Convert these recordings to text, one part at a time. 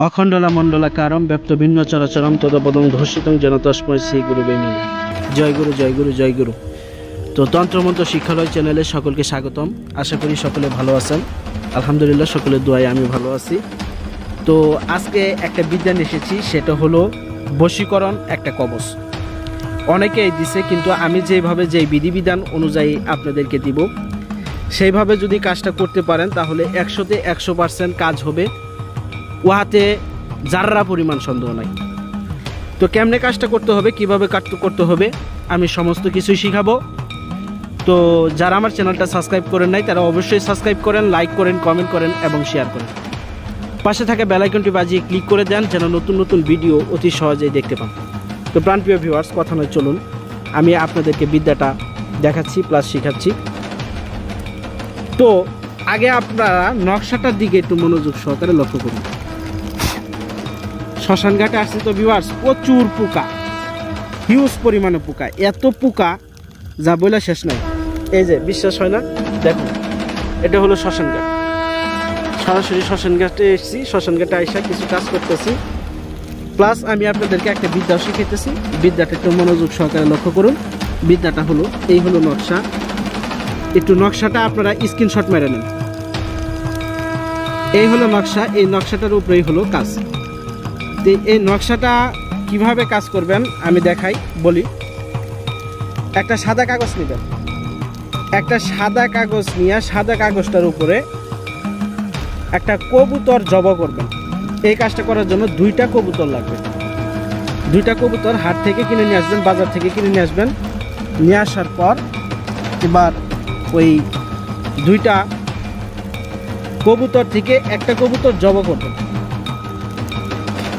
অখণ্ডলামণ্ডলাকারম ব্যপ্ত ভিন্ন চরাচরম তদপদং ধর্ষিতং যেন তস্মৈ শ্রী গুরুবে নমঃ। জয় গুরু জয় গুরু জয় গুরু। তো তন্ত্রমন্ত্র শিক্ষালয় চ্যানেলে সকলকে স্বাগতম। আশা করি সকলে ভালো আছেন। আলহামদুলিল্লাহ, সকলের দোয়ায় আমি ভালো আছি। তো আজকে একটা বিদ্যা এসেছি, সেটা হলো বশীকরণ একটা কবচ। অনেকেই দিছে, কিন্তু আমি যেই বিধিবিধান অনুযায়ী আপনাদেরকে দিব, সেইভাবে যদি কাজটা করতে পারেন তাহলে 100তে 100% কাজ হবে। উহাতে যারা পরিমাণ সন্দেহ নাই। তো কেমনে কাজটা করতে হবে, কিভাবে করতে হবে, আমি সমস্ত কিছুই শিখাবো। তো যারা আমার চ্যানেলটা সাবস্ক্রাইব করেন নাই তারা অবশ্যই সাবস্ক্রাইব করেন, লাইক করেন, কমেন্ট করেন এবং শেয়ার করেন। পাশে থাকা বেল আইকনটি বাজিয়ে ক্লিক করে দেন যেন নতুন নতুন ভিডিও অতি সহজেই দেখতে পান। তো প্রাণপ্রিয় ভিউয়ার্স, কথা নয় চলুন আমি আপনাদেরকে বিদ্যাটা দেখাচ্ছি প্লাস শিখাচ্ছি। তো আগে আপনারা নকশাটার দিকে একটু মনোযোগ সহকারে লক্ষ্য করুন। শ্মশান ঘাটে আসছি তো ভিউয়ার্স, প্রচুর পোকা, হিউজ পরিমাণে পোকা, এত পোকা যা বলে শেষ নাই। এই যে বিশ্বাস হয় না, দেখুন এটা হলো শ্মশান ঘাট। সরাসরি শ্মশান ঘাটে এসেছি, শ্মশান ঘাটে আইসা কিছু কাজ করতেছি, প্লাস আমি আপনাদেরকে একটা বিদ্যাও শিখাইতেছি। বিদ্যাটা একটু মনোযোগ সহকারে লক্ষ্য করুন। বিদ্যাটা হলো এই হলো নকশা। একটু নকশাটা আপনারা স্ক্রিনশট মেরে নেন। এই হলো নকশা, এই নকশাটার উপরেই হলো কাজ। তো এই নকশাটা কিভাবে কাজ করবেন আমি দেখাই, বলি। একটা সাদা কাগজ নেবেন, একটা সাদা কাগজ নিয়ে সাদা কাগজটার উপরে একটা কবুতর জবা করবেন। এই কাজটা করার জন্য 2টা কবুতর লাগবে। 2টা কবুতর হাট থেকে কিনে নিয়ে আসবেন, বাজার থেকে কিনে নিয়ে আসবেন। নিয়ে আসার পর এবার ওই 2টা কবুতর থেকে একটা কবুতর জবা করবেন।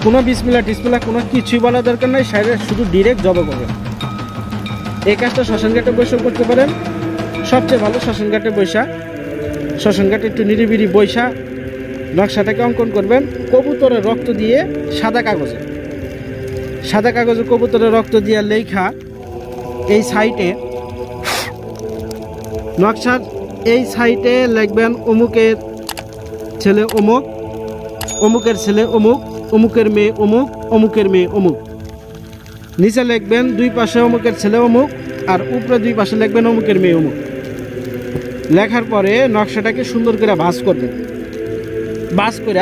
কোনো বিসমিল্লাহ টিসমিল্লাহ কোনো কিছুই বলার দরকার নাই, সাইডে শুধু ডিরেক্ট জবা করবেন। এই কাজটা শ্মশান ঘাটে বসেও করতে পারেন, সবচেয়ে ভালো শ্মশান ঘাটে বৈশা। শ্মশান ঘাটে একটু নিরিবিরি বৈশা নকশাটাকে অঙ্কন করবেন কবুতরের রক্ত দিয়ে সাদা কাগজে কবুতরের রক্ত দিয়ে লেখা এই সাইটে, নকশার এই সাইটে লিখবেন অমুকের ছেলে অমুক, অমুকের ছেলে অমুক, অমুকের মেয়ে অমুক, অমুকের মেয়ে অমুক। নিচে লিখবেন 2 পাশে অমুকের ছেলে অমুক, আর উপরে 2 পাশে লিখবেন অমুকের মেয়ে অমুক। লেখার পরে নকশাটাকে সুন্দর করে ভাঁজ করবেন। ভাঁজ করে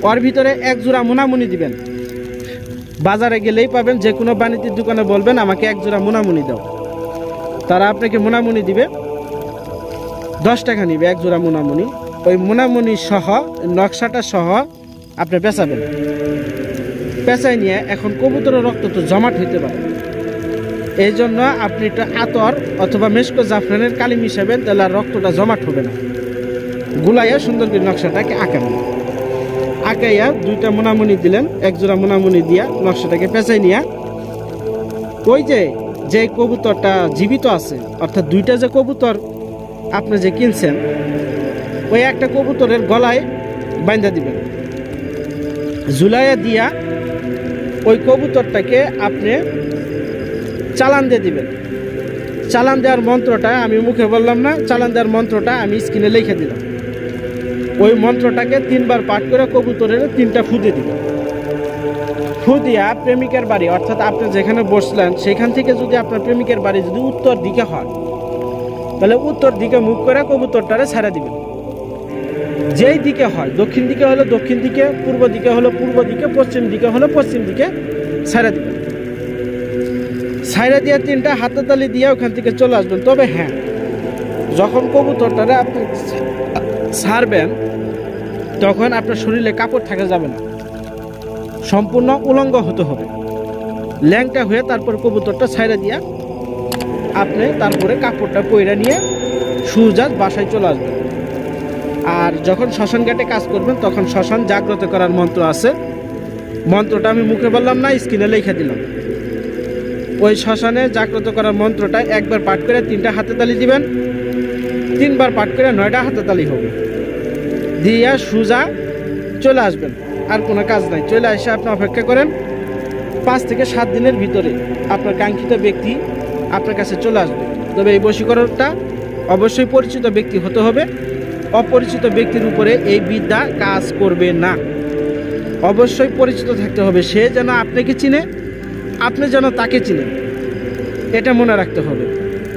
ওর ভিতরে 1 জোড়া মোনামুনি দিবেন। বাজারে গেলেই পাবেন, যে কোনো বাণিজ্যিক দোকানে বলবেন আমাকে 1 জোড়া মোনামুনি দাও, তারা আপনাকে মোনামুনি দিবে। 10 টাকা নিবে 1 জোড়া মোনামুনি। ওই মোনামুনি সহ নকশাটা সহ আপনি পেঁচাবেন। পেঁচাই নিয়ে এখন কবুতরের রক্ত তো জমাট হইতে পারে, এই জন্য আপনি একটা আতর অথবা মেশকো জাফরানের কালি মিশাবেন, তাহলে আর রক্তটা জমাট হবে না। গুলাইয়া সুন্দর করে নকশাটাকে আঁকাবেন। আঁকাইয়া 2টা মোনামুনি দিলেন, 1 জোড়া মোনামুনি দিয়া নকশাটাকে পেঁচাই নিয়ে ওই যে কবুতরটা জীবিত আছে, অর্থাৎ 2টা যে কবুতর আপনি যে কিনছেন, ওই একটা কবুতরের গলায় বাঁধা দিবেন। ঝুলাইয়া দিয়া ওই কবুতরটাকে আপনি চালান দিয়ে দিবেন। চালান দেওয়ার মন্ত্রটা আমি মুখে বললাম না, চালান দেওয়ার মন্ত্রটা আমি স্ক্রিনে লিখে দিলাম। ওই মন্ত্রটাকে 3 বার পাঠ করে কবুতরের 3টা ফু দিয়ে দিবেন। ফু দিয়া প্রেমিকের বাড়ি, অর্থাৎ আপনি যেখানে বসলেন সেখান থেকে যদি আপনার প্রেমিকের বাড়ি যদি উত্তর দিকে হয়, তাহলে উত্তর দিকে মুখ করে কবুতরটারে ছেড়ে দিবেন। যেই দিকে হয়, দক্ষিণ দিকে হলে দক্ষিণ দিকে, পূর্ব দিকে হলে পূর্ব দিকে, পশ্চিম দিকে হলে পশ্চিম দিকে ছেড়ে দিবেন। ছেড়ে দিয়ে 3টা হাততালি দিয়ে ওখান থেকে চলে আসবেন। তবে হ্যাঁ, যখন কবুতরটারে আপনি ছাড়বেন তখন আপনার শরীরে কাপড় থাকা যাবে না, সম্পূর্ণ উলঙ্গ হতে হবে। ল্যাংটা হয়ে তারপর কবুতরটা ছেড়ে দিয়া আপনি তারপরে কাপড়টা পইরা নিয়ে সুজাত বাসায় চলে আসবেন। আর যখন শ্মশান ঘাটে কাজ করবেন তখন শ্মশান জাগ্রত করার মন্ত্র আছে, মন্ত্রটা আমি মুখে বললাম না, স্ক্রিনে লিখে দিলাম। ওই শ্মশানে জাগ্রত করার মন্ত্রটা 1 বার পাঠ করে 3টা হাততালি দিবেন। 3 বার পাঠ করে 9টা হাততালি হবে, দিয়া সুজা চলে আসবেন। আর কোনো কাজ নাই। চলে এসে আপনি অপেক্ষা করেন, 5 থেকে 7 দিনের ভিতরে আপনার কাঙ্ক্ষিত ব্যক্তি আপনার কাছে চলে আসবে। তবে এই বশীকরণটা অবশ্যই পরিচিত ব্যক্তি হতে হবে। অপরিচিত ব্যক্তির উপরে এই বিদ্যা কাজ করবে না। অবশ্যই পরিচিত থাকতে হবে, সে যেন আপনাকে চিনে, আপনি যেন তাকে চিনেন, এটা মনে রাখতে হবে।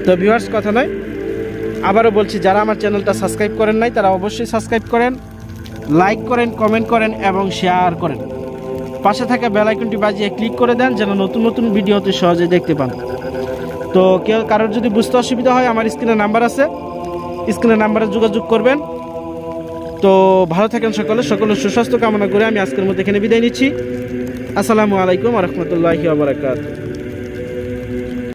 তো ভিউয়ার্স, কথা নয়, আবারও বলছি, যারা আমার চ্যানেলটা সাবস্ক্রাইব করেন নাই তারা অবশ্যই সাবস্ক্রাইব করেন, লাইক করেন, কমেন্ট করেন এবং শেয়ার করেন। পাশে থাকা বেল আইকনটি বাজিয়ে ক্লিক করে দেন যেন নতুন নতুন ভিডিওতে সহজে দেখতে পান। তো কেউ কারোর যদি বুঝতে অসুবিধা হয়, আমার স্ক্রিনে নাম্বার আছে, স্ক্রিনের নাম্বারে যোগাযোগ করবেন। তো ভালো থাকেন সকলের সুস্বাস্থ্য কামনা করে আমি আজকের মধ্যে এখানে বিদায় নিচ্ছি। আসসালামু আলাইকুম ওয়া রাহমাতুল্লাহি ওয়া বারাকাতুহু।